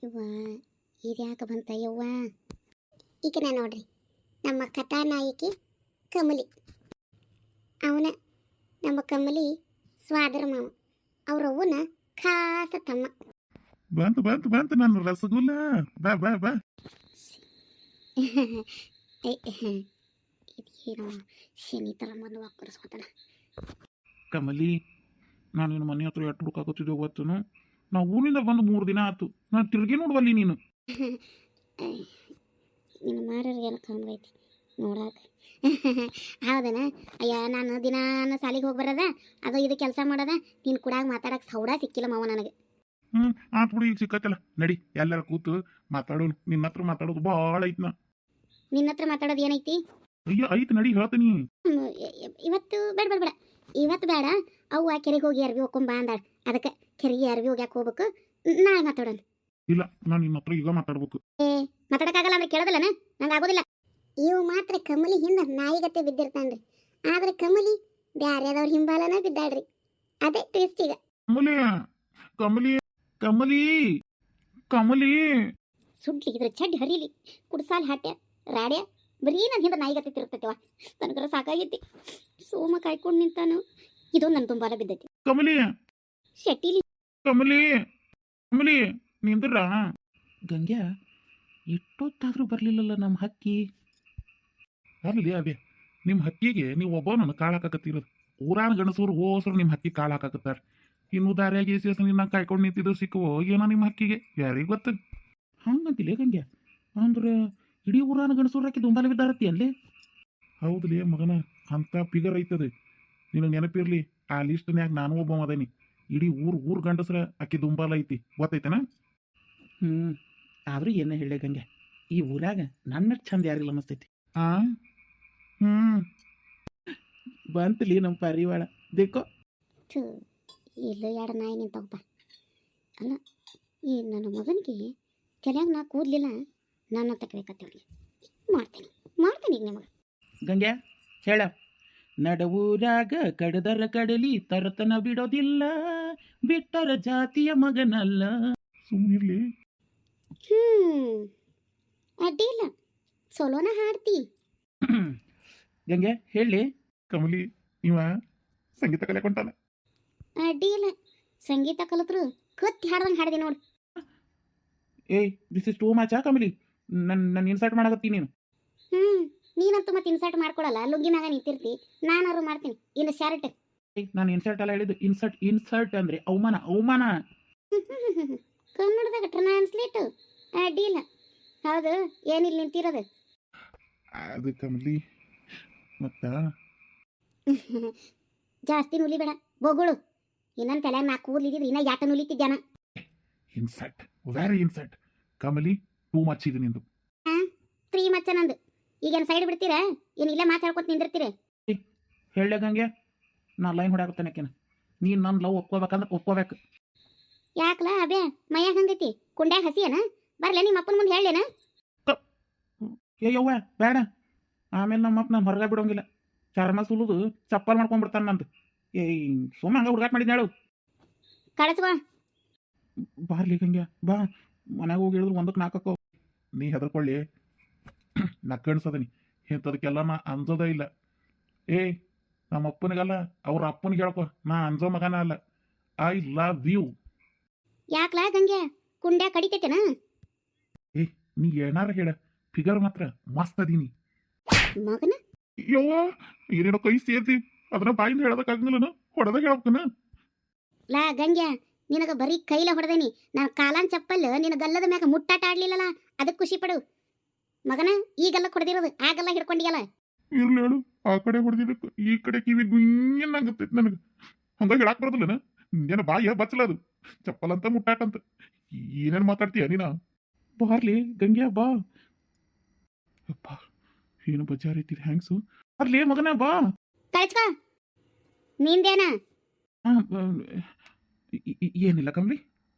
ಯವ್ವ ಇದ್ಯಾಕೆ ಬಂತ ಯವ್ವ. ಈಗ ನಾ ನೋಡ್ರಿ ನಮ್ಮ ಕಥಾನಾಯಕಿ ಕಮಲಿ, ಅವನ ನಮ್ಮ ಕಮಲಿ ಸ್ವಾದರ ಮಾವ, ಅವ್ರವ್ವನ ಖಾಸ ತಮ್ಮ. ಬಂತು ಬಂತು ಬಂತು ನನ್ನ ರಸಗುಲ್ಲ. ಬಾ ಬಾ ಬಾ. ಇದೇನೋ ಶನಿ ಥರ ಮದುವೆ ಹಾಕರಿಸ್ಕೊತಾನ. ಕಮಲಿ, ನಾನು ನಿನ್ನ ಮನೆ ಹತ್ರ ಎಟ್ಟು ಹುಡುಕಾಕೋತಿದ್ದೆ ಗೊತ್ತನು. ನಾವು ಊರಿಂದ ಬಂದು 3 ದಿನ ಆಯ್ತು, ನಾನು ತಿರುಗಿ ನೋಡ್ಬಲ್ಲಿ ನೀನು. ನಿನ್ನ ಮಾರರಿಗೆ ಏನೋ ಕಾಣ್ಬೈತಿ ನೋಡಾಕ. ಹೌದನ? ಅಯ್ಯ ನಾನು ದಿನಾನ ಸಾಲಿಗೆ ಹೋಗಿ ಬರೋದ, ಅದು ಇದು ಕೆಲಸ ಮಾಡೋದ, ನೀನು ಕೂಡ ಮಾತಾಡಕ್ಕೆ ಸೌಡ ಸಿಕ್ಕಿಲ್ಲ ಮಾವ ನನಗೆ. ಆತ್ ಬಿಡಿ, ಈಗ ಸಿಕ್ಕತ್ತಲ್ಲ, ನಡಿ ಎಲ್ಲಾರ ಕೂತು ಮಾತಾಡೋನು. ನಿನ್ನ ಹತ್ರ ಮಾತಾಡೋದು ಭಾಳ ಐತ್. ನಿನ್ನ ಹತ್ರ ಮಾತಾಡೋದು ಏನೈತಿ? ಅಯ್ಯ ಐತ್, ನಡಿ ಹೇಳ್ತೀನಿ. ಇವತ್ತು ಬೇಡ ಬೇಡ ಬೇಡ, ಇವತ್ತು ಬೇಡ. ಅವ್ವ ಕೆರೆಗೆ ಹೋಗಿ ಅರ್ವಿ ಹೋಗ್ಕೊಂಬ ಅಂದಾಳ, ಅದಕ್ಕೆ ಕೆರೆಗೆ ಅರ್ವಿ ಹೋಗಿ ಯಾಕೆ ಹೋಗ್ಬೇಕು, ನಾಳೆ ಮಾತಾಡೋಣ. ಇಲ್ಲ, ನಾನು ನಿನ್ನ ಹತ್ರ ಈಗ ಮಾತಾಡ್ಬೇಕು. ಮಾತಾಡಕ್ಕಾಗಲ್ಲ ಅಂದ್ರೆ ಕೇಳೋದಿಲ್ಲನ? ನಂಗೆ ಆಗೋದಿಲ್ಲ. ಇವು ಮಾತ್ರ ಕಮಲಿ ಹಿಂದೆ ನಾಯಿಗತ್ತೆ ಬಿದ್ದಿರ್ತಾನ್ರಿ, ಆದ್ರೆ ಕಮಲಿ ಬ್ಯಾರ್ಯಾದವ್ರ ಹಿಂಬಾಲನ ಬಿದ್ದಾಳ್ರಿ. ಅದೇ ಟ್ವಿಸ್ಟ್ ಈಗ. ಕಮಲಿ ಕಮಲಿ ಕಮಲಿ ಕಮಲಿ. ಸುಡ್ಲಿ ಇದ್ರ ಚಡ್ಡಿ ಹರಿಲಿ, ಕುಡ್ಸಾಲ್ ಹಾಟ್ಯ ರಾಡ್ಯ ಬರೀ ನನ್ನ ಹಿಂದೆ ನಾಯಿಗತ್ತೆ ತಿರುಗ್ತೈತಿವ. ನನಗರ ಸಾಕಾಗೈತಿ. ಸೋಮ ಕಾಯ್ಕೊಂಡು ನಿಂತಾನು, ಇದು ನನ್ನ ತುಂಬಾಲ ಬಿದ್ದೈತಿ. ಕಮಲಿ ಶೆಟ್ಟಿಲಿ ಕಮಲಿ ಕಮಲಿ ನಿಂದ್ರ. ಗಂಗ್ಯಾ, ಎಷ್ಟೊತ್ತಾದ್ರೂ ಬರ್ಲಿಲ್ಲಲ್ಲ ನಮ್ಮ ಹಕ್ಕಿ. ಅಲ್ಲಿ ಅದೇ ನಿಮ್ಮ ಹಕ್ಕಿಗೆ ನೀವು ಒಬ್ಬ ನನ್ನ ಕಾಳು ಹಾಕಕತ್ತಿರೋದು. ಊರಾನ ಗಣಸೂರು ಹೋಸರು ನಿಮ್ಮ ಹಕ್ಕಿ ಕಾಳು ಹಾಕಕತ್ತಾರ. ಇನ್ನು ದಾರಿಯಾಗಿ ಸೇಸ ನಿನ್ನ ಕಾಯ್ಕೊಂಡು ನಿಂತಿದ್ದು ಸಿಕ್ಕವೋ ಏನೋ ನಿಮ್ಮ ಹಕ್ಕಿಗೆ, ಯಾರಿಗೆ ಗೊತ್ತ. ಹಂಗಂತಿಲ್ಲ ಗಂಗ್ಯಾ, ಅಂದ್ರೆ ಇಡೀ ಊರಾನ ಗಣಸೂರು ಹಾಕಿ ದುಂಬಾಲ ಬಿದ್ದಾರತ್ತಿ ಅಲ್ಲಿ. ಹೌದಲೇ ಮಗನ, ಅಂತ ಫಿಗರ್ ಐತದೆ. ನಿನಗೆ ನೆನಪಿರ್ಲಿ, ಆ ಲಿಸ್ಟ್ನ್ಯಾಗ ನಾನು ಒಬ್ಬ ಅದೇನಿ. ಇಡೀ ಊರ್ ಗಂಡಸ್ರ ಅಕ್ಕಿ ದುಂಬಾಲ ಐತಿ, ಗೊತ್ತೈತನ? ಆದ್ರೂ ಏನ ಹೇಳ ಗಂಗೆ, ಈ ಊರಾಗ ನನ್ನ ಚಂದ ಯಾರಿಲ್ಲ ಅನಿಸ್ತೈತಿ. ಬಂತಲಿ ನಮ್ಮ ಪರಿವಾಳ ದೇಕೋ. ಇಲ್ಲ ಎರಡು ನಾಯಿ ನಿಂತವಪ್ಪ. ಅಲ್ಲ, ಈ ನನ್ನ ಮಗನಿಗೆ ತಲೆಯಾಗ ನಾ ಕೂದಲಿಲ್ಲ, ನನ್ನ ತಕ್ಕಬೇಕತ್ತವ್ರಿಗೆ. ಮಾಡ್ತೀನಿ ಈಗ ನಿಮಗೆ. ಗಂಗೆ ಹೇಳ, ನಡವೂರಾಗ ಕಡದರ ಕಡಲಿ ತರತನ ಬಿಡೋದಿಲ್ಲ, ಬಿಟ್ಟರ ಜಾತಿಯ ಮಗನಲ್ಲ. ಸುಮ್ಮನಿರ್ಲಿ. ಅಡ್ಡಿಲ್ಲ, ಸೊಲೋನ ಹಾಡ್ತಿ. ಗಂಗೆ ಹೇಳಿ. ಕಮಲಿ, ಇವ ಸಂಗೀತ ಕಲಿಯಕೊಂತಾನ. ಅಡ್ಡಿಲ್ಲ, ಸಂಗೀತ ಕಲಿತ್ರು ಕತ್ತಿ ಹಾಡ್ದಂಗೆ ಹಾಡಿದೆ ನೋಡು. ಏಯ್, this is too much. Kamali, ನನ್ನ ಇನ್ಸರ್ಟ್ ಮಾಡಕತ್ತೀನಿ ನೀನು. ನೀನಂತೂ ಮತ್ತೆ ಇನ್ಸರ್ಟ್ ಮಾಡ್ಕೊಡಲ್ಲ, ಲುಂಗಿ ಮ್ಯಾಗ ನಿಂತಿರ್ತಿ, ನಾನಾರು ಮಾಡ್ತೀನಿ. ಇನ್ನು ಶರ್ಟ್. ನಾನು ಇನ್ಸರ್ಟ್ ಅಲ್ಲ ಹೇಳಿದ್ದು, ಇನ್ಸರ್ಟ್ ಅಂದ್ರೆ ಅವಮಾನ ಅವಮಾನ. ಕನ್ನಡದಾಗ ಟ್ರಾನ್ಸ್ಲೇಟ್. ಅಡ್ಡಿಲ್ಲ. ಹೌದು, ಏನಿಲ್ಲ ನಿಂತಿರೋದು. ಅದು ಕಮಲಿ, ಮತ್ತ ಜಾಸ್ತಿ ನುಲಿಬೇಡ, ಬೊಗಳು. ಇನ್ನೊಂದು ತಲೆ ನಾ ಕೂದಲಿದ್ರೆ ಇನ್ನ ಯಾಟ ನುಲಿತಿದ್ದಾನ. Insert, very insert. Kamali, too much ಇದು ನಿಂದು. ತ್ರೀ ಮಚ್ಚ ನಂದು. ಈಗೇನು ಸೈಡ್ ಬಿಡ್ತೀರಾ, ಏನು ಇಲ್ಲೇ ಮಾತಾಡ್ಕೊತ ನಿಂದಿರ್ತೀರ? ಹೇಳಗಂಗೆ, ನಾ ಲೈನ್ ಹೊಡಾಕತ್ತೇನಕೇನ, ನೀನು ನನ್ನ ಲವ್ ಒಪ್ಕೋಬೇಕಂದ್ರೆ ಒಪ್ಕೋಬೇಕು. ಯಾಕಲ ಅಬೇ, ಮೈಯಾಗ ಹಂಗೈತಿ, ಕುಂಡ್ಯಾಗ ಹಸಿಯನ? ಬರ್ಲೆ ನಿಮ್ಮ ಅಪ್ಪನ ಮುಂದೆ ಹೇಳೇನ? ಯವ್ವ ಬೇಡ, ಆಮೇಲೆ ನಮ್ಮಪ್ಪ ನಾನು ಹೊರಗೆ ಬಿಡೋಂಗಿಲ್ಲ. ಚರ್ಮ ಸುಲಿದು ಚಪ್ಪಲ್ ಮಾಡ್ಕೊಂಡ್ಬಿಡ್ತಾನೆ ನಂದು. ಏಯ್, ಸುಮ್ಮ ಹಂಗ ಹುಡುಗಾಟ ಮಾಡಿದ್ನ ಹೇಳು. ಕಳಿಸ್ಕೊ. ಬಾರ್ಲಿ ಗಂಗ್ಯಾ, ಬಾ. ಮನ್ಯಾಗ ಹೋಗಿ ಹೇಳಿದ್ರು ಒಂದಕ್ಕೆ ನಾಲ್ಕಕ್ಕೋ. ನೀ ಹೆದರ್ಕೊಳ್ಳಿ, ನಾ ಕಣ್ಸದನಿ. ಇಂಥದಕ್ಕೆಲ್ಲ ನಾ ಅಂಜೋದೇ ಇಲ್ಲ. ಏಯ್, ನಮ್ಮ ಅಪ್ಪನಿಗಲ್ಲ, ಅವ್ರ ಅಪ್ಪನಿಗೆ ಹೇಳ್ಕೊ, ನಾ ಅಂಜೋ ಮಗನ ಅಲ್ಲ. I love you. ಯಾಕ್ಲಾ ಗಂಗೆ, ಕುಂಡ್ಯಾ ಕಡಿತೈತೆನ? ಏಯ್, ನೀ ಏನಾರ ಹೇಳ, ಫಿಗರ್ ಮಾತ್ರ ಮಸ್ತ್ ಅದೀನಿ ಮಗನ. ಯವ್ವ, ಏನೇನೋ ಕೈ ಸೇರ್ತಿ, ಅದನ್ನ ಬಾಯಿಂದ ಹೇಳೋದಕ್ಕಾಗಂಗಿಲ್ಲನ, ಹೊಡೆದ ಹೇಳ್ಬೇಕನ. ಲಾ ಗಂಗ್ಯಾ, ನಿನಗ ಬರೀ ಕೈಲ ಹೊಡೆದೇನಿ, ನಾನು ಕಾಲಾನ್ ಚಪ್ಪಲ್ ನಿನ್ನ ಗಲ್ಲದ ಮ್ಯಾಗ ಮುಟ್ಟಾಟ ಆಡ್ಲಿಲ್ಲಲ್ಲ, ಅದಕ್ಕೆ ಖುಷಿ ಪಡು ಮಗನ. ಈ ಗಲ್ಲ ಹೊಡೆದಿರೋದು, ಆ ಗಲ್ಲ ಹಿಡ್ಕೊಂಡಿಯಲ್ಲ. ಇರ್ಲಿ ಹೇಳು, ಆ ಕಡೆ ಹೊಡೆದಿದ್ದಕ್ಕೆ ಈ ಕಡೆ ಕಿವಿ ಗುಂಗತ್ತೈತಿ ನನಗೆ. ಹಂಗ ಹೇಳಾಕ್ ಬರೋದಿಲ್ಲನ, ಏನ ಬಾಯ ಬಚ್ಚಲದು, ಚಪ್ಪಲ್ ಅಂತ ಮುಟ್ಟಾಟ ಅಂತ. ಏನೇನು ಮಾತಾಡ್ತೀಯ ನೀನ? ಬಾರ್ಲಿ ಗಂಗ್ಯಾ, ಬಾ. ಅಪ್ಪ, ಏನು ಬಜಾರ್ ಐತಿ ಹ್ಯಾಂಗ್ಸು. ಬರ್ಲಿ ಮಗನ, ಬಾ. ಕಳಿಸ್ಕೊ. ನಿಂದೇನ? ಏನಿಲ್ಲ ಕಮ್ಲಿ,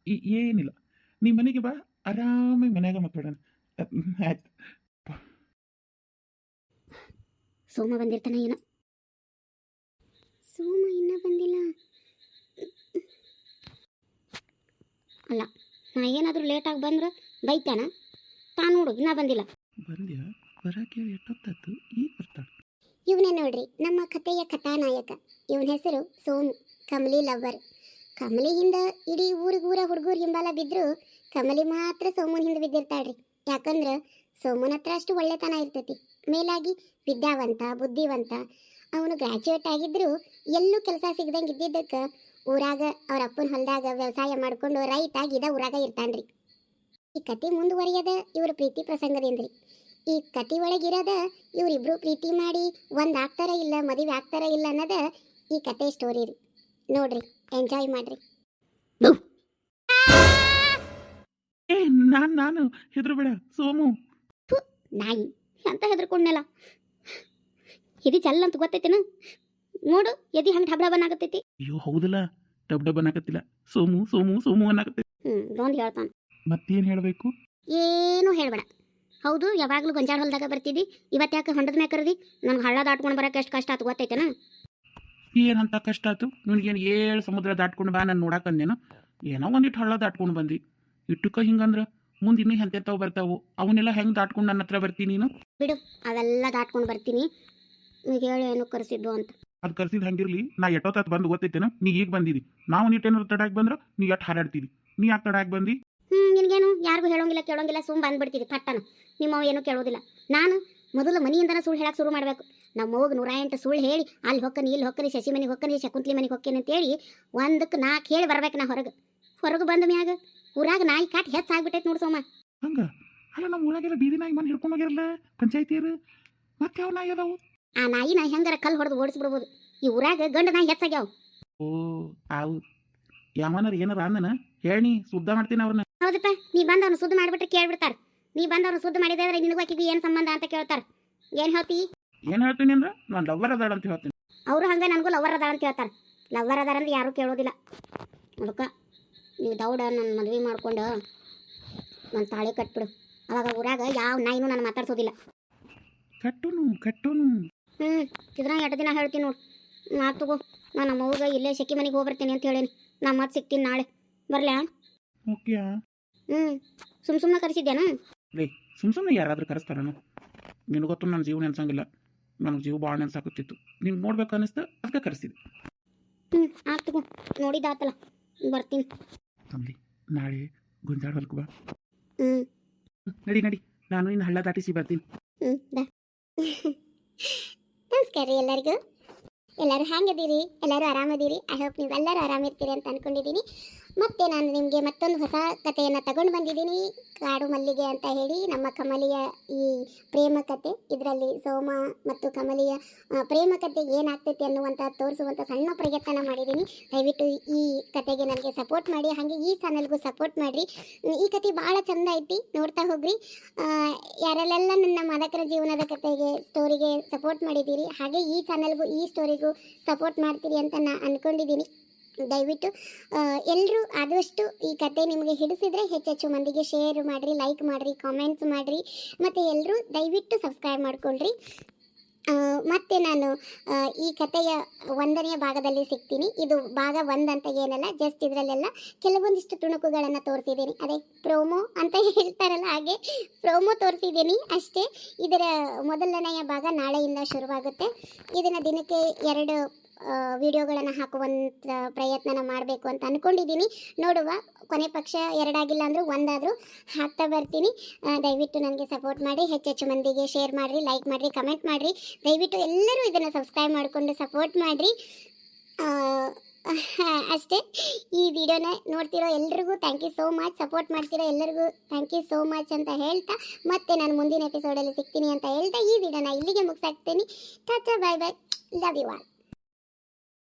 ಏನಿಲ್ಲ. ನೀ ಮನೆಗೆ ಬಾ, ಆರಾಮಾಗಿ ಮನ್ಯಾಗ ಮಾತಾಡೋಣ. ಆಯ್ತು. ಸೋಮ ಬಂದಿರ್ತಾನ ಏನೋ. ಸೋಮ ಇನ್ನೂ ಬಂದಿಲ್ಲ. ಅಲ್ಲ, ನಾ ಏನಾದರೂ ಲೇಟಾಗಿ ಬಂದ್ರೆ ಬೈತಾನ. ತಾನು ನೋಡು ಇನ್ನೂ ಬಂದಿಲ್ಲ. ಬಂದ್ಯಾ? ಬರಾಕೆ ಎಷ್ಟೊತ್ತಾಯ್ತು? ಈಗ ಬರ್ತಾಳೆ. ಇವನೇ ನೋಡ್ರಿ ನಮ್ಮ ಕಥೆಯ ಕಥಾನಾಯಕ. ಇವನ ಹೆಸರು ಸೋಮು, ಕಮಲಿ ಲವ್ವರ್. ಕಮಲಿ ಹಿಂದ ಇಡೀ ಊರಿಗೂರ ಹುಡುಗರು ಹಿಂಬಾಲ ಬಿದ್ರು ಕಮಲಿ ಮಾತ್ರ ಸೋಮುನ ಹಿಂದೆ ಬಿದ್ದಿರ್ತಾಳ್ರಿ. ಯಾಕಂದ್ರೆ ಸೋಮುನ ಹತ್ರ ಅಷ್ಟು ಒಳ್ಳೆತನ ಇರ್ತೈತಿ. ಮೇಲಾಗಿ ವಿದ್ಯಾವಂತ, ಬುದ್ಧಿವಂತ. ಅವನು ಗ್ರ್ಯಾಜುಯೇಟ್ ಆಗಿದ್ರು ಎಲ್ಲೂ ಕೆಲಸ ಸಿಗದಂಗೆ ಇದ್ದಿದ್ದಕ್ಕೆ ಊರಾಗ ಅವ್ರ ಅಪ್ಪನ ಹೊಲದಾಗ ವ್ಯವಸಾಯ ಮಾಡ್ಕೊಂಡು ರೈತಾಗಿ ಇದ ಊರಾಗ ಇರ್ತಾನ್ರಿ. ಈ ಕತೆ ಮುಂದುವರಿಯದ ಇವ್ರ ಪ್ರೀತಿ ಪ್ರಸಂಗದಿಂದ್ರಿ. ಈ ಕತೆ ಒಳಗಿರೋದ ಇವರಿಬ್ರು ಪ್ರೀತಿ ಮಾಡಿ ಒಂದ್ ಆಗ್ತಾರ ಇಲ್ಲ, ಮದುವೆ ಆಗ್ತಾರ ಇಲ್ಲ ಅನ್ನೋದ ಈ ಕತೆ ಸ್ಟೋರಿ ರೀ. ನೋಡ್ರಿ, ಎಂಜಾಯ್ ಮಾಡ್ರಿ. ಏ ನಾನು ಹೆದ್ರು ಬೇಡ ಸೋಮು. ನಾಯಿ ಅಂತ ಹೆದರ್ಕೊಂಡ್ನಲ್ಲ. ಎದಿ ಚಲ್ಲ ಅಂತ ಗೊತ್ತೈತೇನ? ನೋಡು ಎದಿ ಹಂಗೆ ಡಬಡ ಬನ್ನಾಗತ್ತೈತಿ. ಅಯ್ಯೋ ಹೌದಲ್ಲ, ಡಬ್ ಡಬ್ ಅನ್ನಕತ್ತಿಲ್ಲ, ಸೋಮು ಸೋಮು ಸೋಮು ಅನ್ನಕತ್ತೈತಿ. ಒಂದು ಹೇಳ್ತಾನ. ಮತ್ತೇನು ಹೇಳಬೇಕು? ಏನೂ ಹೇಳ್ಬೇಡ. ಹೌದು, ಯಾವಾಗಲೂ ಗೊಂಜಾಳ ಹೊಲದಾಗ ಬರ್ತಿದ್ದಿ, ಇವತ್ತು ಯಾಕೆ ಹೊಂಡದ ಮ್ಯಾಗ ಕರದಿ? ನನಗೆ ಹಳ್ಳ ದಾಟ್ಕೊಂಡು ಬರೋಕೆ ಎಷ್ಟು ಕಷ್ಟ ಆಯ್ತು ಗೊತ್ತೈತೇನ? ಏನಂತ ಕಷ್ಟ ಆಯ್ತು ನಿನಗೇನು? 7 ಸಮುದ್ರ ದಾಟ್ಕೊಂಡು ಬಾ ನಾನು ನೋಡಾಕಂದೇನು? ಏನೋ ಒಂದಿಟ್ಟು ಹಳ್ಳ ದಾಟ್ಕೊಂಡು ಬಂದು ಇಟ್ಟುಕ ಹಿಂಗಂದ್ರೆ ಮುಂದೆ ಇನ್ನೂ ಎಂತೆಂಥವು ಬರ್ತಾವು, ಅವನ್ನೆಲ್ಲ ಹೆಂಗೆ ದಾಟ್ಕೊಂಡು ನನ್ನ ಹತ್ರ ಬರ್ತೀನಿ ನೀನು? ಬಿಡು, ಅವೆಲ್ಲ ದಾಟ್ಕೊಂಡು ಬರ್ತೀನಿ. ಈಗ ಹೇಳು ಏನು ಕರೆಸಿದ್ದು ಅಂತ. ಅದು ಕರ್ಸಿದ್ ಹಂಗಿರ್ಲಿ, ನಾ ಎಷ್ಟೊತ್ತಾತ್ ಬಂದು ಗೊತ್ತೈತೇನ? ನೀ ಈಗ ಬಂದಿದಿ, ನಾವು ನೀಟೇನಾರು ತಡಾಗಿ ಬಂದ್ರೆ ನೀ ಎಷ್ಟು ಹಾರಾಡ್ತೀವಿ. ನೀ ಯಾಕೆ ತಡಾಗಿ ಬಂದು? ನಿನಗೇನು ಯಾರಿಗೂ ಹೇಳೋಂಗಿಲ್ಲ ಕೇಳೋಂಗಿಲ್ಲ, ಸುಮ್ಮ ಬಂದ್ಬಿಡ್ತೀವಿ ಪಟ್ಟನ. ನಿಮ್ಮವ್ ಏನೂ ಕೇಳೋದಿಲ್ಲ. ನಾನು ಮೊದಲು ಮನೆಯಿಂದನೇ ಸುಳ್ಳು ಹೇಳಕ್ಕೆ ಶುರು ಮಾಡಬೇಕು. ನಮ್ಮ ಮಗು 108 ಸುಳ್ಳು ಹೇಳಿ ಅಲ್ಲಿ ಹೊಕ್ಕನಿ, ಇಲ್ಲಿ ಹೊಕ್ಕನಿ, ಶಶಿ ಮನೆಗೆ ಹೊಕ್ಕನಿ, ಶಕುಂತ್ಲಿ ಮನೆಗೆ ಹೊಕ್ಕೇನಿ ಅಂತೇಳಿ 1ಕ್ಕೆ 4 ಹೇಳಿ ಬರ್ಬೇಕು. ನಾ ಹೊರಗೆ ಬಂದ ಮ್ಯಾಗ ಊರಾಗ ನಾಯಿ ಕಾಟ್ ಹೆಚ್ಚಾಗ್ಬಿಟ್ಟೈತೆ ನೋಡು ಸೋಮ. ಹಂಗ ಅಲ್ಲ, ನಮ್ಮ ಊರಾಗೆಲ್ಲ ಬೀದಿ ನಾಯಿ ಮನೆ ಹಿಡ್ಕೊಂಡು ಹೋಗಿರಲ್ಲ ಪಂಚಾಯತಿಯರು. ಮತ್ತೆ ಯಾವ ನಾಯಿ ಅದಾವು? ಆ ನಾಯಿ ಹೆಂಗಾರ ಕಲ್ಲು ಹೊಡೆದು ಓಡಿಸ್ಬಿಡ್ಬೋದು. ಈ ಊರಾಗ ಗಂಡ ನಾಯಿ ಹೆಚ್ಚಾಗ್ಯಾವ. ಓ ಅವು ಯಾವನಾರ ಏನಾರ ಅಂದನ ಹೇಳಿ ಶುದ್ಧ ಮಾಡ್ತೀನಿ ಅವ್ರನ್ನ. ಹೌದಪ್ಪ, ನೀ ಬಂದು ಅವ್ನು ಶುದ್ಧ ಮಾಡಿಬಿಟ್ರೆ ಕೇಳ್ಬಿಡ್ತಾರೆ. ನೀ ಬಂದು ಅವ್ನು ಶುದ್ಧ ಮಾಡಿದ್ರೆ ನಿನಗಾಕಿಗೂ ಏನು ಸಂಬಂಧ ಅಂತ ಕೇಳ್ತಾರೆ. ಏನು ಹೇಳ್ತಿ? ಏನು ಹೇಳ್ತೀನಿ ಅಂದ್ರೆ ನಾನು ಲವ್ವರ್ ಅದಾಳ ಅಂತ ಹೇಳ್ತೀನಿ. ಅವರು ಹಂಗೆ ನನಗೂ ಲವ್ವರ್ ಅದಾಳ ಅಂತ ಹೇಳ್ತಾರೆ. ಲವ್ವರ್ ಅದಾರ ಅಂದ್ರೆ ಯಾರೂ ಕೇಳೋದಿಲ್ಲ. ಅದಕ್ಕೆ ನೀವು ದೌಡ ನನ್ನ ಮದುವೆ ಮಾಡ್ಕೊಂಡು ನನ್ನ ತಾಳಿ ಕಟ್ಬಿಡು. ಅವಾಗ ಊರಾಗ ಯಾವ ನಾಯಿನೂ ನಾನು ಮಾತಾಡ್ಸೋದಿಲ್ಲ. ಕಟ್ಟೋನು ಇದ್ರಾಗ 2 ದಿನ ಹೇಳ್ತೀನಿ ನೋಡು. ಮಾತು ತಗೋ, ನಾನು ನಮ್ಮ ಅವ್ಗ ಇಲ್ಲೇ ಶೆಕಿ ಮನೆಗೆ ಹೋಗ್ಬರ್ತೀನಿ ಅಂತ ಹೇಳೀನಿ. ನಾ ಮತ್ತೆ ಸಿಗ್ತೀನಿ ನಾಳೆ. ಬರಲಾ? ಓಕೆ. ಸುಮ್ಮನೆ ಕರೆಸಿದ್ದೇನಾ? ಲೇ ಸುಮ್ಮನೆ ಯಾರಾದರೂ ಕರೆಸ್ತಾರ? ನಿನಗೊತ್ತು ನನ್ನ ಜೀವ ನೆನ್ಸಂಗಿಲ್ಲ. ನನಗೆ ಜೀವ ಭಾಳ ನೆನ್ಸಾಕತ್ತಿತ್ತು. ನೀನು ನೋಡ್ಬೇಕು ಅನ್ನಿಸ್ತು, ಅದಕ್ಕೆ ಕರೆಸಿದೆ. ಆಯ್ತು ತಗೋ, ನೋಡಿದಾತಲ್ಲ, ಬರ್ತೀನಿ. ತಂದಿ ನಾಳೆ ಗೊಂಜಾಳ ಹೊಲಕ್ಕೆ ಬಾ. ನಡಿ ನಾನು ಇನ್ನು ಹಳ್ಳ ದಾಟಿಸಿ ಬರ್ತೀನಿ. ಬಾ. ನಮಸ್ಕಾರ ರೀ ಎಲ್ಲರಿಗೂ. ಎಲ್ಲರೂ ಹೆಂಗದೀರಿ? ಎಲ್ಲರೂ ಆರಾಮದೀರಿ? ಐ ಹೋಪ್ ನೀವೆಲ್ಲರೂ ಆರಾಮಿರ್ತೀರಿ ಅಂತ ಅಂದ್ಕೊಂಡಿದ್ದೀನಿ. ಮತ್ತೆ ನಾನು ನಿಮಗೆ ಮತ್ತೊಂದು ಹೊಸ ಕಥೆಯನ್ನು ತಗೊಂಡು ಬಂದಿದ್ದೀನಿ. ಕಾಡು ಮಲ್ಲಿಗೆ ಅಂತ ಹೇಳಿ ನಮ್ಮ ಕಮಲಿಯ ಈ ಪ್ರೇಮ ಕಥೆ. ಇದರಲ್ಲಿ ಸೋಮ ಮತ್ತು ಕಮಲಿಯ ಪ್ರೇಮ ಕಥೆ ಏನಾಗ್ತೈತಿ ಅನ್ನುವಂಥ ತೋರಿಸುವಂಥ ಸಣ್ಣ ಪ್ರಯತ್ನ ಮಾಡಿದ್ದೀನಿ. ದಯವಿಟ್ಟು ಈ ಕಥೆಗೆ ನನಗೆ ಸಪೋರ್ಟ್ ಮಾಡಿ, ಹಾಗೆ ಈ ಚಾನಲ್ಗೂ ಸಪೋರ್ಟ್ ಮಾಡಿರಿ. ಈ ಕಥೆ ಭಾಳ ಚಂದ ಐತಿ, ನೋಡ್ತಾ ಹೋಗ್ರಿ. ಯಾರೆಲ್ಲ ನನ್ನ ಮಾದಕರ ಜೀವನದ ಕಥೆಗೆ ಸ್ಟೋರಿಗೆ ಸಪೋರ್ಟ್ ಮಾಡಿದ್ದೀರಿ, ಹಾಗೆ ಈ ಚಾನಲ್ಗೂ ಈ ಸ್ಟೋರಿಗೂ ಸಪೋರ್ಟ್ ಮಾಡ್ತೀರಿ ಅಂತ ನಾನು ಅಂದ್ಕೊಂಡಿದ್ದೀನಿ. ದಯವಿಟ್ಟು ಎಲ್ಲರೂ ಆದಷ್ಟು ಈ ಕತೆ ನಿಮಗೆ ಹಿಡಿಸಿದ್ರೆ ಹೆಚ್ಚೆಚ್ಚು ಮಂದಿಗೆ ಶೇರ್ ಮಾಡಿರಿ, ಲೈಕ್ ಮಾಡಿರಿ, ಕಾಮೆಂಟ್ಸ್ ಮಾಡಿರಿ, ಮತ್ತು ಎಲ್ಲರೂ ದಯವಿಟ್ಟು ಸಬ್ಸ್ಕ್ರೈಬ್ ಮಾಡಿಕೊಳ್ಳ್ರಿ. ಮತ್ತು ನಾನು ಈ ಕಥೆಯ 1ನೇ ಭಾಗದಲ್ಲಿ ಸಿಗ್ತೀನಿ. ಇದು ಭಾಗ 1 ಅಂತ ಏನಲ್ಲ, ಜಸ್ಟ್ ಇದರಲ್ಲೆಲ್ಲ ಕೆಲವೊಂದಿಷ್ಟು ತುಣುಕುಗಳನ್ನು ತೋರಿಸಿದ್ದೀನಿ. ಅದೇ ಪ್ರೋಮೋ ಅಂತ ಹೇಳ್ತಾರಲ್ಲ, ಹಾಗೆ ಪ್ರೋಮೋ ತೋರಿಸಿದ್ದೀನಿ ಅಷ್ಟೇ. ಇದರ ಮೊದಲನೆಯ ಭಾಗ ನಾಳೆಯಿಂದ ಶುರುವಾಗುತ್ತೆ. ಇದನ್ನು ದಿನಕ್ಕೆ 2 ವಿಡಿಯೋಗಳನ್ನು ಹಾಕುವಂಥ ಪ್ರಯತ್ನ ಮಾಡಬೇಕು ಅಂತ ಅಂದ್ಕೊಂಡಿದ್ದೀನಿ. ನೋಡುವ, ಕೊನೆ ಪಕ್ಷ 2 ಆಗಿಲ್ಲ ಅಂದರೂ 1 ಆದರೂ ಹಾಕ್ತಾ ಬರ್ತೀನಿ. ದಯವಿಟ್ಟು ನನಗೆ ಸಪೋರ್ಟ್ ಮಾಡಿ, ಹೆಚ್ಚೆಚ್ಚು ಮಂದಿಗೆ ಶೇರ್ ಮಾಡಿರಿ, ಲೈಕ್ ಮಾಡಿರಿ, ಕಮೆಂಟ್ ಮಾಡಿರಿ. ದಯವಿಟ್ಟು ಎಲ್ಲರೂ ಇದನ್ನು ಸಬ್ಸ್ಕ್ರೈಬ್ ಮಾಡಿಕೊಂಡು ಸಪೋರ್ಟ್ ಮಾಡಿರಿ. ಅಷ್ಟೇ. ಈ ವಿಡಿಯೋನ ನೋಡ್ತಿರೋ ಎಲ್ರಿಗೂ thank you so much. Support ಮಾಡ್ತಿರೋ ಎಲ್ಲರಿಗೂ ಥ್ಯಾಂಕ್ ಯು ಸೋ ಮಚ್ ಅಂತ ಹೇಳ್ತಾ, ಮತ್ತೆ ನಾನು ಮುಂದಿನ ಎಪಿಸೋಡಲ್ಲಿ ಸಿಗ್ತೀನಿ ಅಂತ ಹೇಳ್ತಾ ಈ ವಿಡಿಯೋನ ಇಲ್ಲಿಗೆ ಮುಗಿಸಾಕ್ತೀನಿ. ಟಾಟಾ, ಬಾಯ್ ಬಾಯ್, ಲವ್ ಯು ಆಲ್.